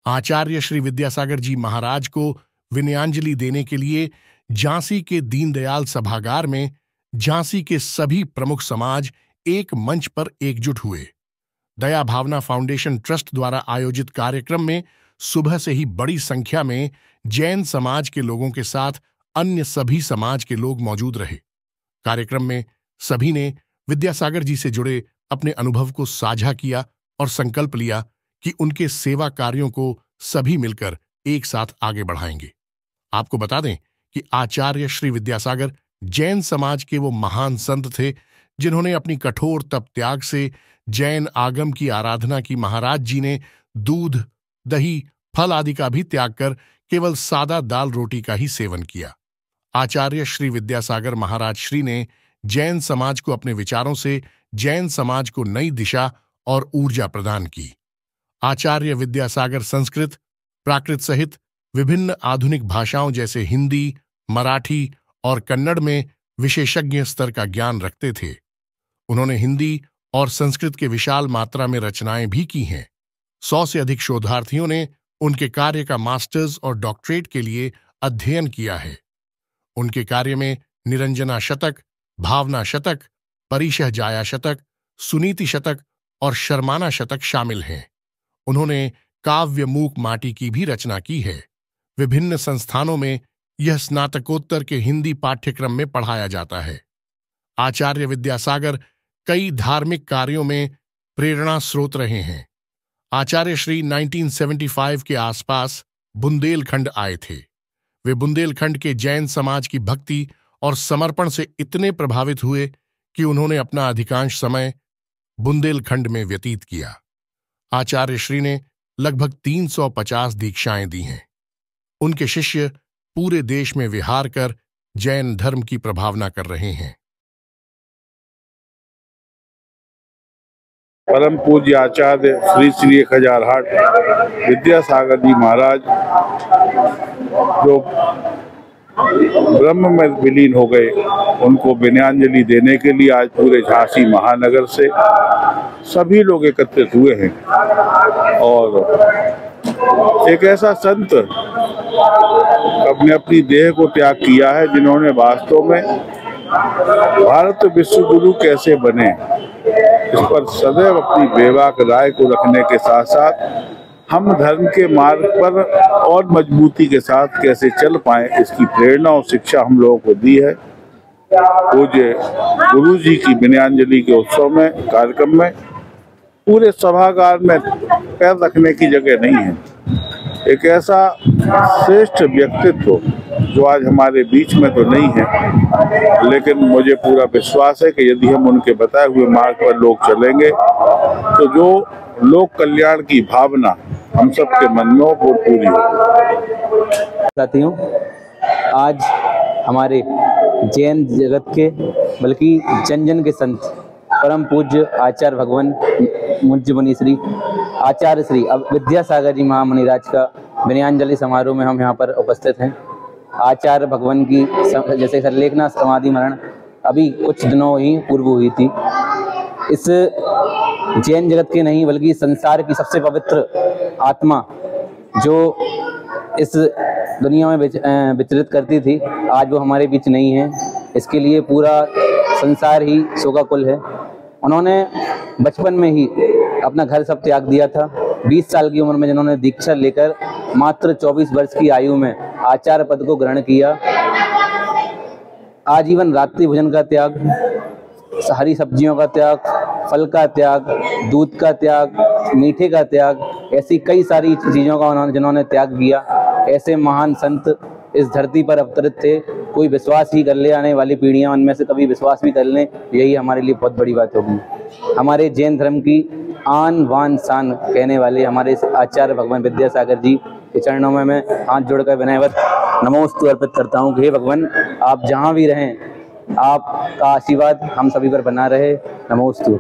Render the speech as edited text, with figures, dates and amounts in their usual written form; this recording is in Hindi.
आचार्य श्री विद्यासागर जी महाराज को विनयांजलि देने के लिए झांसी के दीनदयाल सभागार में झांसी के सभी प्रमुख समाज एक मंच पर एकजुट हुए। दया भावना फाउंडेशन ट्रस्ट द्वारा आयोजित कार्यक्रम में सुबह से ही बड़ी संख्या में जैन समाज के लोगों के साथ अन्य सभी समाज के लोग मौजूद रहे। कार्यक्रम में सभी ने विद्यासागर जी से जुड़े अपने अनुभव को साझा किया और संकल्प लिया कि उनके सेवा कार्यों को सभी मिलकर एक साथ आगे बढ़ाएंगे। आपको बता दें कि आचार्य श्री विद्यासागर जैन समाज के वो महान संत थे जिन्होंने अपनी कठोर तप त्याग से जैन आगम की आराधना की। महाराज जी ने दूध, दही, फल आदि का भी त्याग कर केवल सादा दाल रोटी का ही सेवन किया। आचार्य श्री विद्यासागर महाराज श्री ने जैन समाज को अपने विचारों से जैन समाज को नई दिशा और ऊर्जा प्रदान की। आचार्य विद्यासागर संस्कृत, प्राकृत सहित विभिन्न आधुनिक भाषाओं जैसे हिंदी, मराठी और कन्नड़ में विशेषज्ञ स्तर का ज्ञान रखते थे। उन्होंने हिंदी और संस्कृत के विशाल मात्रा में रचनाएं भी की हैं। 100 से अधिक शोधार्थियों ने उनके कार्य का मास्टर्स और डॉक्टरेट के लिए अध्ययन किया है। उनके कार्य में निरंजना शतक, भावना शतक, परिशह जाया शतक, सुनीति शतक और शर्माना शतक शामिल हैं। उन्होंने काव्य मूक माटी की भी रचना की है। विभिन्न संस्थानों में यह स्नातकोत्तर के हिंदी पाठ्यक्रम में पढ़ाया जाता है। आचार्य विद्यासागर कई धार्मिक कार्यों में प्रेरणा स्रोत रहे हैं। आचार्य श्री 1975 के आसपास बुंदेलखंड आए थे। वे बुंदेलखंड के जैन समाज की भक्ति और समर्पण से इतने प्रभावित हुए कि उन्होंने अपना अधिकांश समय बुंदेलखंड में व्यतीत किया। आचार्य श्री ने लगभग 350 दीक्षाएं दी हैं। उनके शिष्य पूरे देश में विहार कर जैन धर्म की प्रभावना कर रहे हैं। परम पूज्य आचार्य श्री श्री 1008 विद्यासागर जी महाराज जो ब्रह्म में विलीन हो गए, उनको विनयांजलि देने के लिए आज पूरे झांसी महानगर से सभी लोग एकत्रित हुए हैं। और एक ऐसा संत अपनी देह को त्याग किया है जिन्होंने वास्तव में भारत विश्व गुरु कैसे बने इस पर सदैव अपनी बेबाक राय को रखने के साथ साथ हम धर्म के मार्ग पर और मजबूती के साथ कैसे चल पाएं, इसकी प्रेरणा और शिक्षा हम लोगों को दी है। पूज्य गुरु जी की विनयांजलि के उत्सव में, कार्यक्रम में पूरे सभागार में पैर रखने की जगह नहीं है। एक ऐसा श्रेष्ठ व्यक्तित्व जो आज हमारे बीच में तो नहीं है, लेकिन मुझे पूरा विश्वास है कि यदि हम उनके बताए हुए मार्ग पर लोग चलेंगे तो जो लोक कल्याण की भावना हम सबके मन में वो पूरी होगी। साथियों, आज हमारे जैन जगत के बल्कि जन जन के संत परम पूज्य आचार्य भगवान मुज्य मुनि श्री आचार्य श्री विद्यासागर जी महामुनिराज का विनयांजलि समारोह में हम यहाँ पर उपस्थित हैं। आचार्य भगवान की जैसे सरलेखना समाधि मरण अभी कुछ दिनों ही पूर्व हुई थी। इस जैन जगत के नहीं बल्कि संसार की सबसे पवित्र आत्मा जो इस दुनिया में विचरित करती थी, आज वो हमारे बीच नहीं है। इसके लिए पूरा संसार ही शोकाकुल है। उन्होंने बचपन में ही अपना घर सब त्याग दिया था। 20 साल की उम्र में जिन्होंने दीक्षा लेकर मात्र 24 वर्ष की आयु में आचार्य पद को ग्रहण किया। आजीवन रात्रि भोजन का त्याग, हरी सब्जियों का त्याग, फल का त्याग, दूध का त्याग, मीठे का त्याग, ऐसी कई सारी चीज़ों का जिन्होंने त्याग किया। ऐसे महान संत इस धरती पर अवतरित थे। कोई विश्वास ही कर ले, आने वाली पीढ़ियां उनमें से कभी विश्वास भी कर लें, यही हमारे लिए बहुत बड़ी बात होगी। हमारे जैन धर्म की आन बान शान कहने वाले हमारे आचार्य भगवान विद्यासागर जी के चरणों में मैं हाथ जोड़कर विनयवत नमोस्तु अर्पित करता हूँ कि हे भगवान, आप जहाँ भी रहें, आपका आशीर्वाद हम सभी पर बना रहे। नमोस्तु।